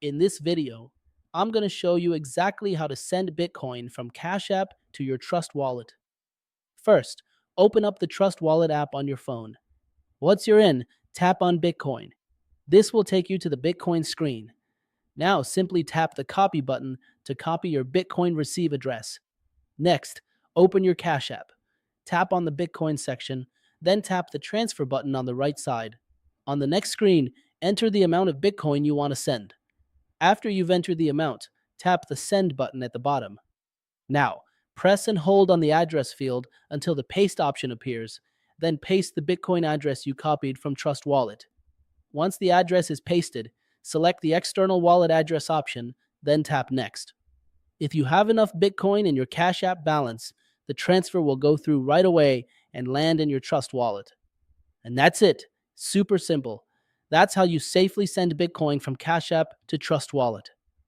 In this video, I'm going to show you exactly how to send Bitcoin from Cash App to your Trust Wallet. First, open up the Trust Wallet app on your phone. Once you're in, tap on Bitcoin. This will take you to the Bitcoin screen. Now simply tap the copy button to copy your Bitcoin receive address. Next, open your Cash App. Tap on the Bitcoin section, then tap the transfer button on the right side. On the next screen, enter the amount of Bitcoin you want to send. After you've entered the amount, tap the send button at the bottom. Now, press and hold on the address field until the paste option appears, then paste the Bitcoin address you copied from Trust Wallet. Once the address is pasted, select the external wallet address option, then tap next. If you have enough Bitcoin in your Cash App balance, the transfer will go through right away and land in your Trust Wallet. And that's it. Super simple. That's how you safely send Bitcoin from Cash App to Trust Wallet.